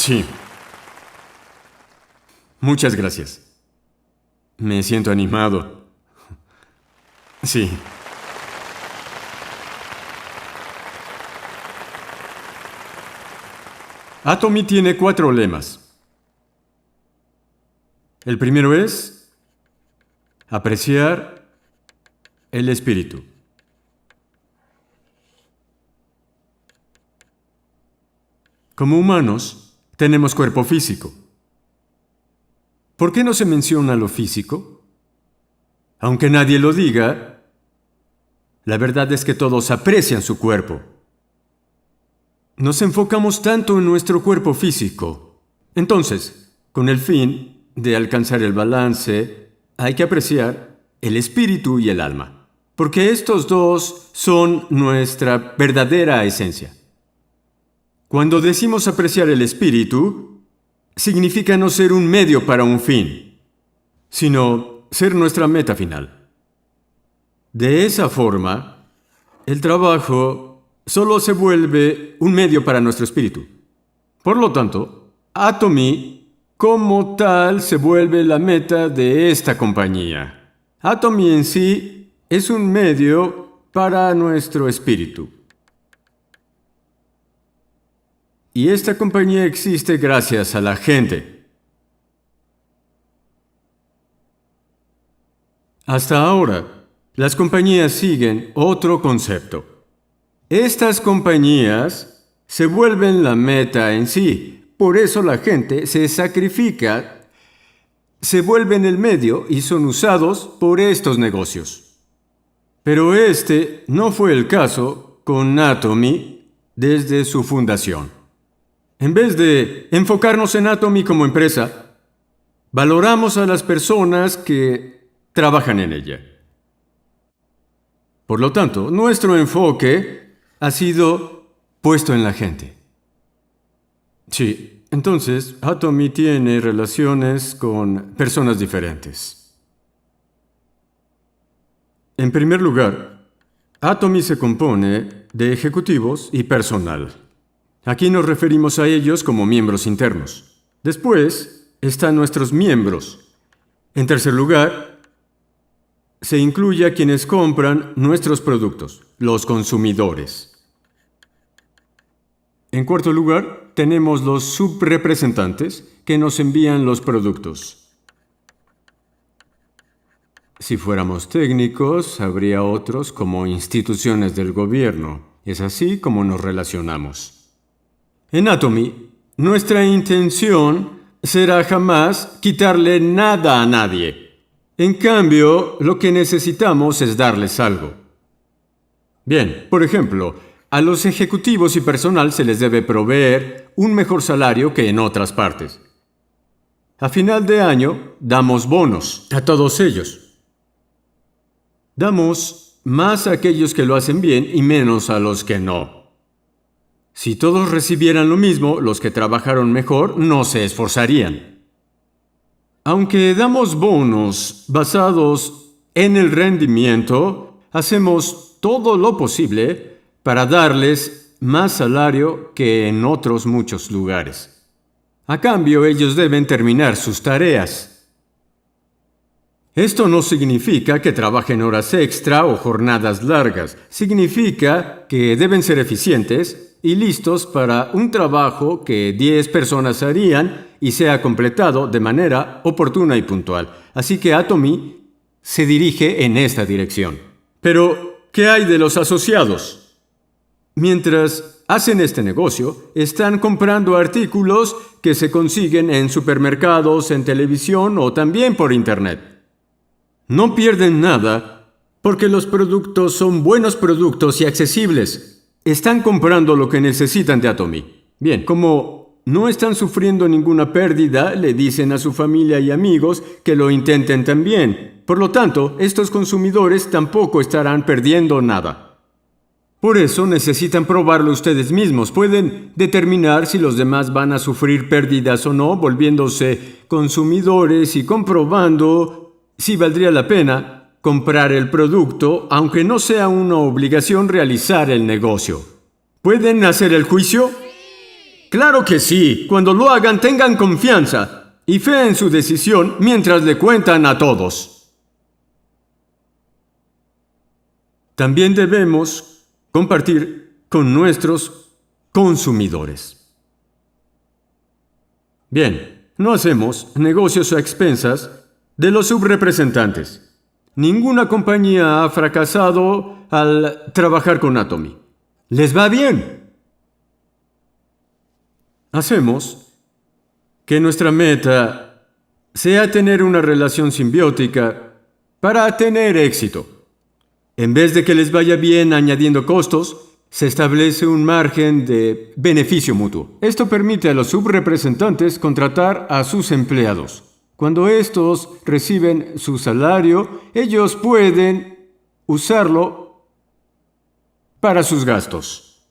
Sí. Muchas gracias. Me siento animado. Sí. Atomy tiene 4 lemas. El primero es apreciar el espíritu. Como humanos, tenemos cuerpo físico. ¿Por qué no se menciona lo físico? Aunque nadie lo diga, la verdad es que todos aprecian su cuerpo. Nos enfocamos tanto en nuestro cuerpo físico. Entonces, con el fin de alcanzar el balance, hay que apreciar el espíritu y el alma, porque estos dos son nuestra verdadera esencia. Cuando decimos apreciar el espíritu, significa no ser un medio para un fin, sino ser nuestra meta final. De esa forma, el trabajo solo se vuelve un medio para nuestro espíritu. Por lo tanto, Atomy, como tal, se vuelve la meta de esta compañía. Atomy en sí es un medio para nuestro espíritu. Y esta compañía existe gracias a la gente. Hasta ahora, las compañías siguen otro concepto. Estas compañías se vuelven la meta en sí. Por eso la gente se sacrifica, se vuelven el medio y son usados por estos negocios. Pero este no fue el caso con Atomy desde su fundación. En vez de enfocarnos en Atomy como empresa, valoramos a las personas que trabajan en ella. Por lo tanto, nuestro enfoque ha sido puesto en la gente. Sí, entonces, Atomy tiene relaciones con personas diferentes. En primer lugar, Atomy se compone de ejecutivos y personal. Aquí nos referimos a ellos como miembros internos. Después están nuestros miembros. En tercer lugar, se incluye a quienes compran nuestros productos, los consumidores. En cuarto lugar, tenemos los subrepresentantes que nos envían los productos. Si fuéramos técnicos, habría otros como instituciones del gobierno. Es así como nos relacionamos. En Atomy, nuestra intención será jamás quitarle nada a nadie. En cambio, lo que necesitamos es darles algo. Bien, por ejemplo, a los ejecutivos y personal se les debe proveer un mejor salario que en otras partes. A final de año, damos bonos a todos ellos. Damos más a aquellos que lo hacen bien y menos a los que no. Si todos recibieran lo mismo, los que trabajaron mejor no se esforzarían. Aunque damos bonos basados en el rendimiento, hacemos todo lo posible para darles más salario que en otros muchos lugares. A cambio, ellos deben terminar sus tareas. Esto no significa que trabajen horas extra o jornadas largas. Significa que deben ser eficientes y listos para un trabajo que 10 personas harían y sea completado de manera oportuna y puntual. Así que Atomy se dirige en esta dirección. Pero, ¿qué hay de los asociados? Mientras hacen este negocio, están comprando artículos que se consiguen en supermercados, en televisión o también por Internet. No pierden nada porque los productos son buenos productos y accesibles. Están comprando lo que necesitan de Atomy. Bien, como no están sufriendo ninguna pérdida, le dicen a su familia y amigos que lo intenten también. Por lo tanto, estos consumidores tampoco estarán perdiendo nada. Por eso necesitan probarlo ustedes mismos. Pueden determinar si los demás van a sufrir pérdidas o no, volviéndose consumidores y comprobando si valdría la pena comprar el producto, aunque no sea una obligación realizar el negocio. ¿Pueden hacer el juicio? Claro que sí. Cuando lo hagan, tengan confianza y fe en su decisión mientras le cuentan a todos. También debemos compartir con nuestros consumidores. Bien, no hacemos negocios a expensas de los subrepresentantes. Ninguna compañía ha fracasado al trabajar con Atomy. Les va bien. Hacemos que nuestra meta sea tener una relación simbiótica para tener éxito. En vez de que les vaya bien añadiendo costos, se establece un margen de beneficio mutuo. Esto permite a los subrepresentantes contratar a sus empleados. Cuando estos reciben su salario, ellos pueden usarlo para sus gastos.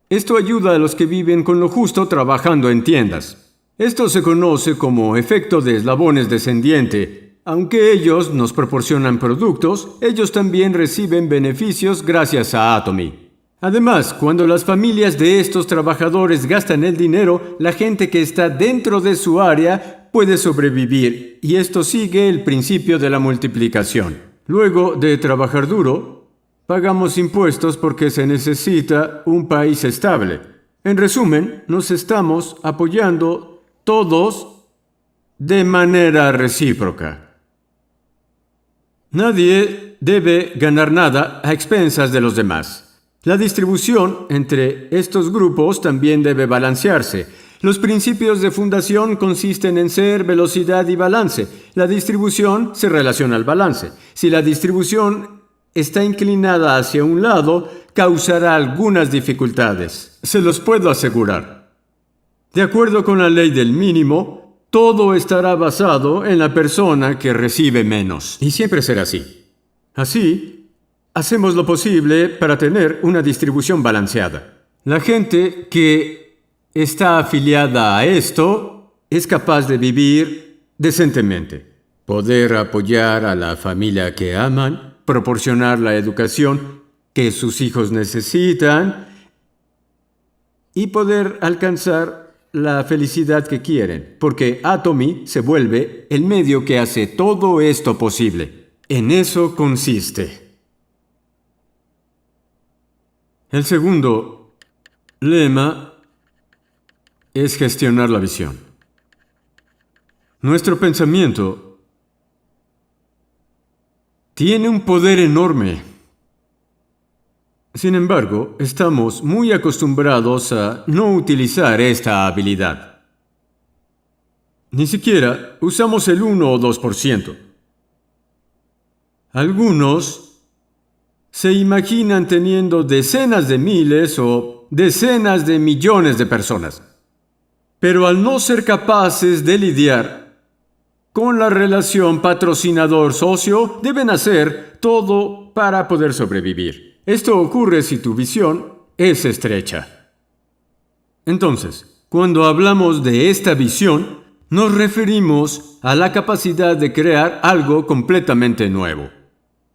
Esto ayuda a los que viven con lo justo trabajando en tiendas. Esto se conoce como efecto de eslabones descendiente. Aunque ellos nos proporcionan productos, ellos también reciben beneficios gracias a Atomy. Además, cuando las familias de estos trabajadores gastan el dinero, la gente que está dentro de su área puede sobrevivir, y esto sigue el principio de la multiplicación. Luego de trabajar duro, pagamos impuestos porque se necesita un país estable. En resumen, nos estamos apoyando todos de manera recíproca. Nadie debe ganar nada a expensas de los demás. La distribución entre estos grupos también debe balancearse. Los principios de fundación consisten en ser, velocidad y balance. La distribución se relaciona al balance. Si la distribución está inclinada hacia un lado, causará algunas dificultades. Se los puedo asegurar. De acuerdo con la ley del mínimo, todo estará basado en la persona que recibe menos. Y siempre será así. Así, hacemos lo posible para tener una distribución balanceada. La gente que está afiliada a esto es capaz de vivir decentemente, poder apoyar a la familia que aman, proporcionar la educación que sus hijos necesitan y poder alcanzar la felicidad que quieren, porque Atomy se vuelve el medio que hace todo esto posible. En eso consiste. El segundo lema es gestionar la visión. Nuestro pensamiento tiene un poder enorme. Sin embargo, estamos muy acostumbrados a no utilizar esta habilidad. Ni siquiera usamos el 1 o 2%. Algunos se imaginan teniendo decenas de miles o decenas de millones de personas. Pero al no ser capaces de lidiar con la relación patrocinador-socio, deben hacer todo para poder sobrevivir. Esto ocurre si tu visión es estrecha. Entonces, cuando hablamos de esta visión, nos referimos a la capacidad de crear algo completamente nuevo.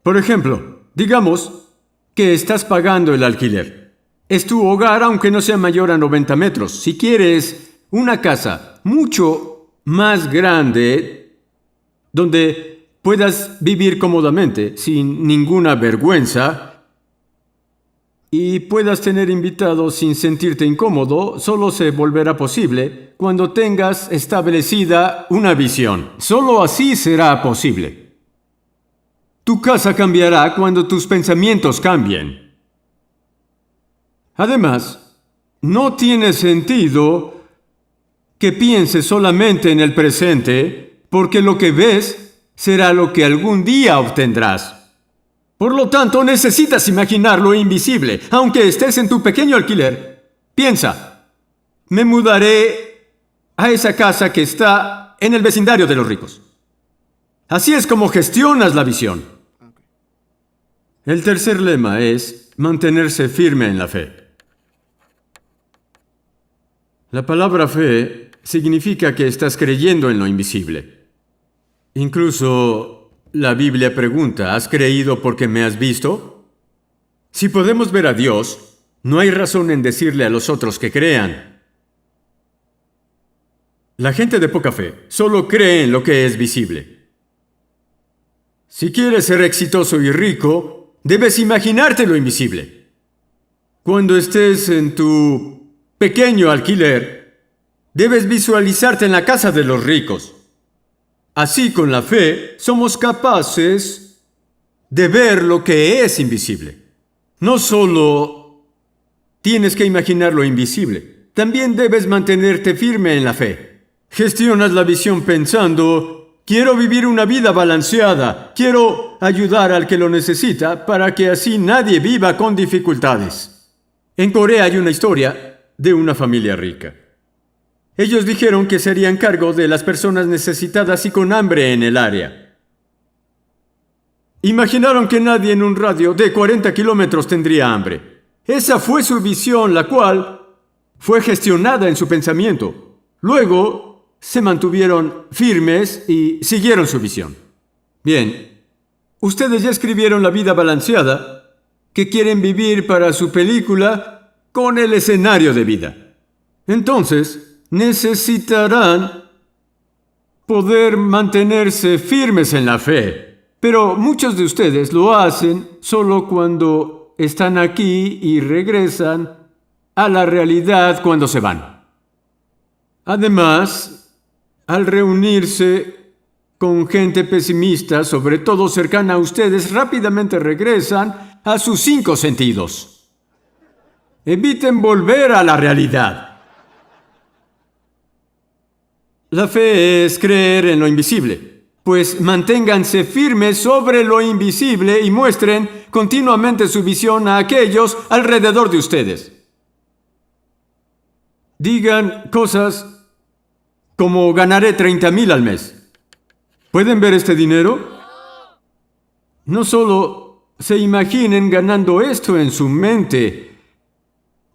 Por ejemplo, digamos que estás pagando el alquiler. Es tu hogar aunque no sea mayor a 90 metros. Si quieres una casa mucho más grande donde puedas vivir cómodamente, sin ninguna vergüenza, y puedas tener invitados sin sentirte incómodo, solo se volverá posible cuando tengas establecida una visión. Solo así será posible. Tu casa cambiará cuando tus pensamientos cambien. Además, no tiene sentido que pienses solamente en el presente, porque lo que ves será lo que algún día obtendrás. Por lo tanto, necesitas imaginar lo invisible, aunque estés en tu pequeño alquiler. Piensa, me mudaré a esa casa que está en el vecindario de los ricos. Así es como gestionas la visión. El tercer lema es mantenerse firme en la fe. La palabra fe significa que estás creyendo en lo invisible. Incluso la Biblia pregunta, ¿has creído porque me has visto? Si podemos ver a Dios, no hay razón en decirle a los otros que crean. La gente de poca fe solo cree en lo que es visible. Si quieres ser exitoso y rico, debes imaginarte lo invisible. Cuando estés en tu pequeño alquiler, debes visualizarte en la casa de los ricos. Así, con la fe, somos capaces de ver lo que es invisible. No solo tienes que imaginar lo invisible, también debes mantenerte firme en la fe. Gestionas la visión pensando: quiero vivir una vida balanceada, quiero ayudar al que lo necesita para que así nadie viva con dificultades. En Corea hay una historia de una familia rica. Ellos dijeron que se harían cargo de las personas necesitadas y con hambre en el área. Imaginaron que nadie en un radio de 40 kilómetros tendría hambre. Esa fue su visión, la cual fue gestionada en su pensamiento. Luego se mantuvieron firmes y siguieron su visión. Bien, ustedes ya escribieron la vida balanceada que quieren vivir para su película con el escenario de vida. Entonces, necesitarán poder mantenerse firmes en la fe, pero muchos de ustedes lo hacen solo cuando están aquí y regresan a la realidad cuando se van. Además, al reunirse con gente pesimista, sobre todo cercana a ustedes, rápidamente regresan a sus 5 sentidos. Eviten volver a la realidad. La fe es creer en lo invisible, pues manténganse firmes sobre lo invisible y muestren continuamente su visión a aquellos alrededor de ustedes. Digan cosas como: ganaré 30,000 al mes. ¿Pueden ver este dinero? No solo se imaginen ganando esto en su mente,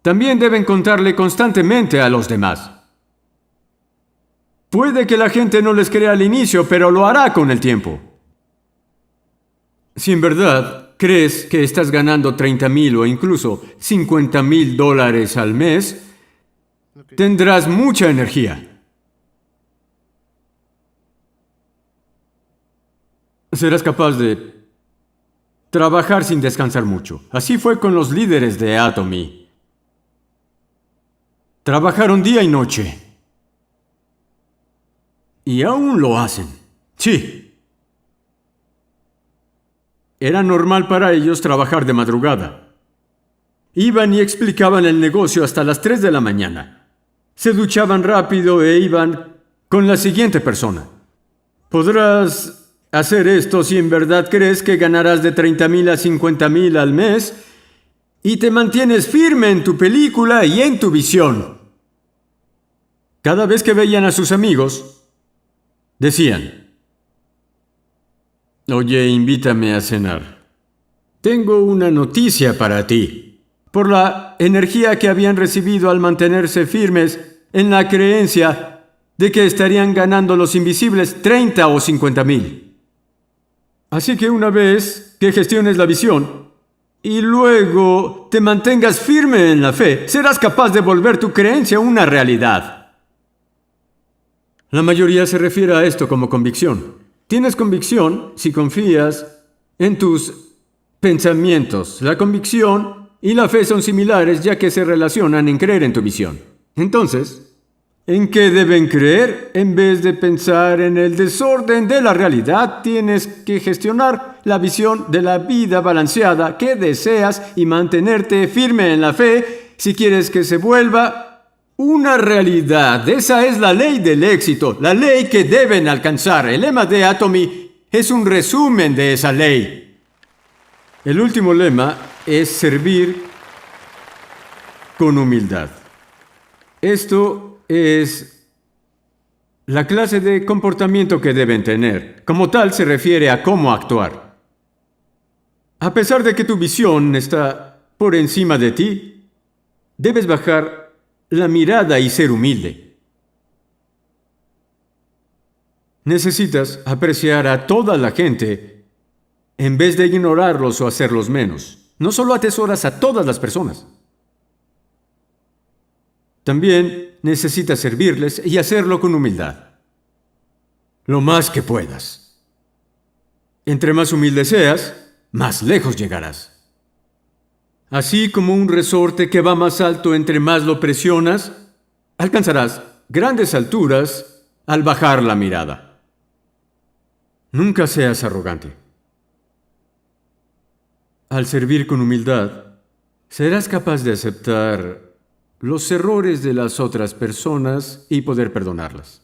también deben contarle constantemente a los demás. Puede que la gente no les crea al inicio, pero lo hará con el tiempo. Si en verdad crees que estás ganando 30,000 o incluso $50,000 al mes, tendrás mucha energía. Serás capaz de trabajar sin descansar mucho. Así fue con los líderes de Atomy. Trabajaron día y noche. Y aún lo hacen. Sí. Era normal para ellos trabajar de madrugada. Iban y explicaban el negocio hasta las 3 de la mañana. Se duchaban rápido e iban con la siguiente persona. Podrás hacer esto si en verdad crees que ganarás de 30,000 a 50,000 al mes y te mantienes firme en tu película y en tu visión. Cada vez que veían a sus amigos, decían: oye, invítame a cenar. Tengo una noticia para ti. Por la energía que habían recibido al mantenerse firmes en la creencia de que estarían ganando los invisibles 30 o 50,000. Así que una vez que gestiones la visión y luego te mantengas firme en la fe, serás capaz de volver tu creencia una realidad. La mayoría se refiere a esto como convicción. Tienes convicción si confías en tus pensamientos. La convicción y la fe son similares ya que se relacionan en creer en tu visión. Entonces, ¿en qué deben creer? En vez de pensar en el desorden de la realidad, tienes que gestionar la visión de la vida balanceada que deseas y mantenerte firme en la fe si quieres que se vuelva una realidad. Esa es la ley del éxito, la ley que deben alcanzar. El lema de Atomy es un resumen de esa ley. El último lema es servir con humildad. Esto es la clase de comportamiento que deben tener. Como tal, se refiere a cómo actuar. A pesar de que tu visión está por encima de ti, debes bajar la mirada y ser humilde. Necesitas apreciar a toda la gente en vez de ignorarlos o hacerlos menos. No solo atesoras a todas las personas. También necesitas servirles y hacerlo con humildad. Lo más que puedas. Entre más humilde seas, más lejos llegarás. Así como un resorte que va más alto entre más lo presionas, alcanzarás grandes alturas al bajar la mirada. Nunca seas arrogante. Al servir con humildad, serás capaz de aceptar los errores de las otras personas y poder perdonarlas.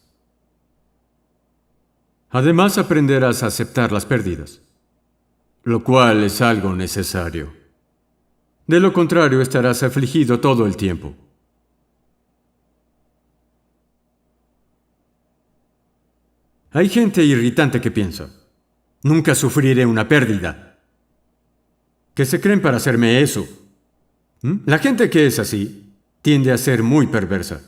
Además, aprenderás a aceptar las pérdidas, lo cual es algo necesario. De lo contrario, estarás afligido todo el tiempo. Hay gente irritante que piensa, nunca sufriré una pérdida. Que se creen para hacerme eso. La gente que es así tiende a ser muy perversa.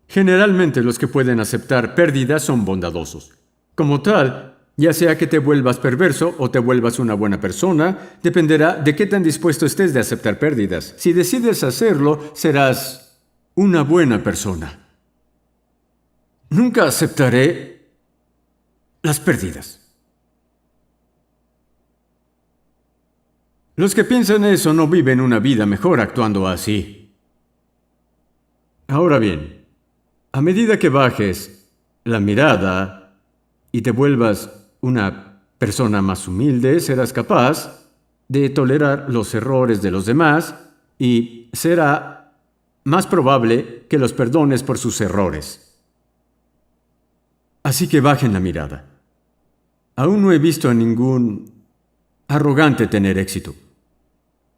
Generalmente los que pueden aceptar pérdidas son bondadosos. Como tal, ya sea que te vuelvas perverso o te vuelvas una buena persona, dependerá de qué tan dispuesto estés de aceptar pérdidas. Si decides hacerlo, serás una buena persona. Nunca aceptaré las pérdidas. Los que piensan eso no viven una vida mejor actuando así. Ahora bien, a medida que bajes la mirada y te vuelvas una persona más humilde, serás capaz de tolerar los errores de los demás y será más probable que los perdones por sus errores. Así que bajen la mirada. Aún no he visto a ningún arrogante tener éxito.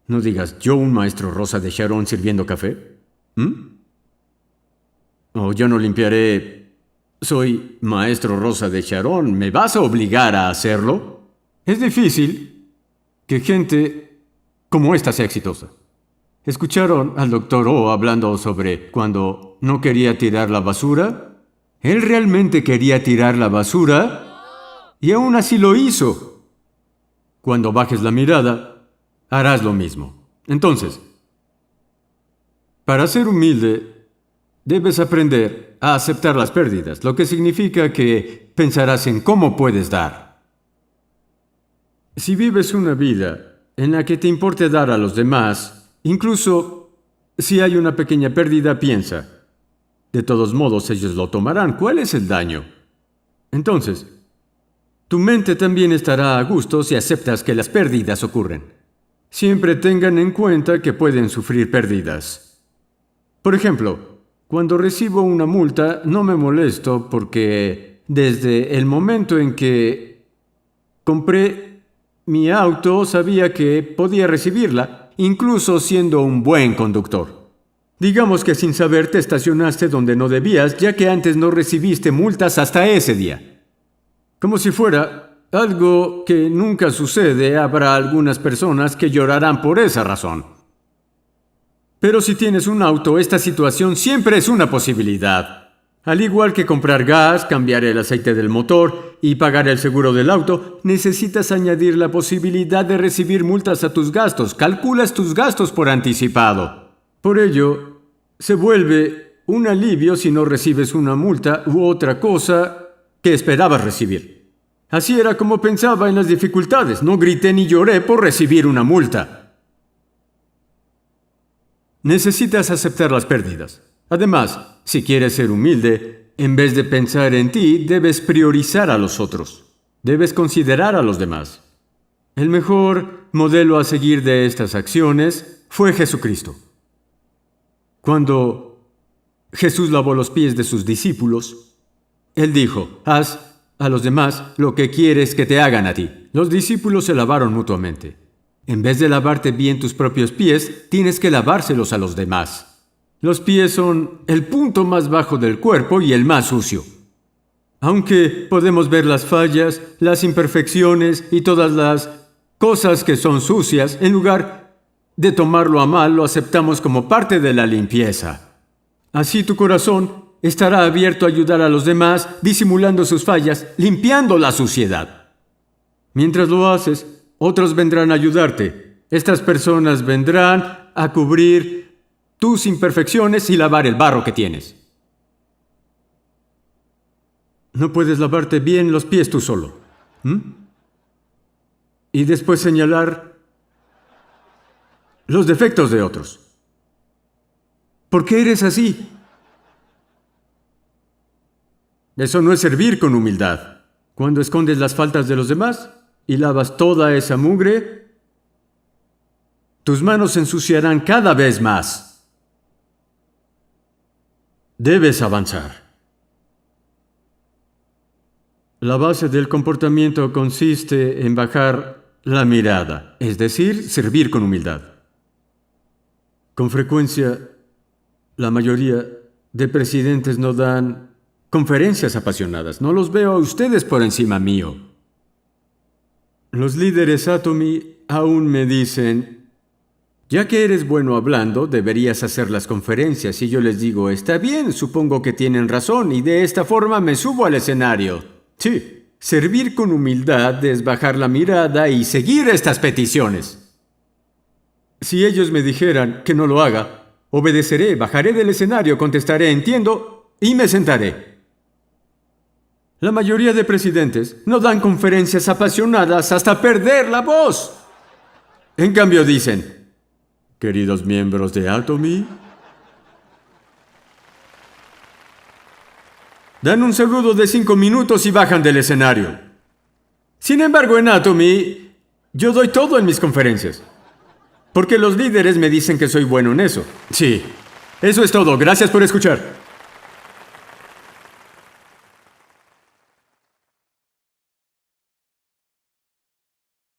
No digas, ¿yo un maestro Rosa de Sharon sirviendo café? O yo no limpiaré. Soy maestro Rosa de Sharon, ¿me vas a obligar a hacerlo? Es difícil que gente como esta sea exitosa. ¿Escucharon al Dr. O hablando sobre cuando no quería tirar la basura? Él realmente quería tirar la basura y aún así lo hizo. Cuando bajes la mirada, harás lo mismo. Entonces, para ser humilde, debes aprender a aceptar las pérdidas, lo que significa que pensarás en cómo puedes dar. Si vives una vida en la que te importe dar a los demás, incluso si hay una pequeña pérdida, piensa, de todos modos ellos lo tomarán, ¿cuál es el daño? Entonces, tu mente también estará a gusto si aceptas que las pérdidas ocurren. Siempre tengan en cuenta que pueden sufrir pérdidas. Por ejemplo, cuando recibo una multa, no me molesto porque desde el momento en que compré mi auto sabía que podía recibirla, incluso siendo un buen conductor. Digamos que sin saber te estacionaste donde no debías, ya que antes no recibiste multas hasta ese día. Como si fuera algo que nunca sucede, habrá algunas personas que llorarán por esa razón. Pero si tienes un auto, esta situación siempre es una posibilidad. Al igual que comprar gas, cambiar el aceite del motor y pagar el seguro del auto, necesitas añadir la posibilidad de recibir multas a tus gastos. Calculas tus gastos por anticipado. Por ello, se vuelve un alivio si no recibes una multa u otra cosa que esperabas recibir. Así era como pensaba en las dificultades. No grité ni lloré por recibir una multa. Necesitas aceptar las pérdidas. Además, si quieres ser humilde, en vez de pensar en ti, debes priorizar a los otros. Debes considerar a los demás. El mejor modelo a seguir de estas acciones fue Jesucristo. Cuando Jesús lavó los pies de sus discípulos, Él dijo, haz a los demás lo que quieres que te hagan a ti. Los discípulos se lavaron mutuamente. En vez de lavarte bien tus propios pies, tienes que lavárselos a los demás. Los pies son el punto más bajo del cuerpo y el más sucio. Aunque podemos ver las fallas, las imperfecciones y todas las cosas que son sucias, en lugar de tomarlo a mal, lo aceptamos como parte de la limpieza. Así tu corazón estará abierto a ayudar a los demás, disimulando sus fallas, limpiando la suciedad. Mientras lo haces, otros vendrán a ayudarte. Estas personas vendrán a cubrir tus imperfecciones y lavar el barro que tienes. No puedes lavarte bien los pies tú solo. Y después señalar los defectos de otros. ¿Por qué eres así? Eso no es servir con humildad. Cuando escondes las faltas de los demás y lavas toda esa mugre, tus manos se ensuciarán cada vez más. Debes avanzar. La base del comportamiento consiste en bajar la mirada, es decir, servir con humildad. Con frecuencia, la mayoría de presidentes no dan conferencias apasionadas. No los veo a ustedes por encima mío. Los líderes Atomy aún me dicen, ya que eres bueno hablando, deberías hacer las conferencias. Y yo les digo, está bien, supongo que tienen razón, y de esta forma me subo al escenario. Sí, servir con humildad es bajar la mirada y seguir estas peticiones. Si ellos me dijeran que no lo haga, obedeceré, bajaré del escenario, contestaré, entiendo, y me sentaré. La mayoría de presidentes no dan conferencias apasionadas hasta perder la voz. En cambio dicen, queridos miembros de Atomy, dan un saludo de 5 minutos y bajan del escenario. Sin embargo, en Atomy, yo doy todo en mis conferencias. Porque los líderes me dicen que soy bueno en eso. Sí, eso es todo. Gracias por escuchar.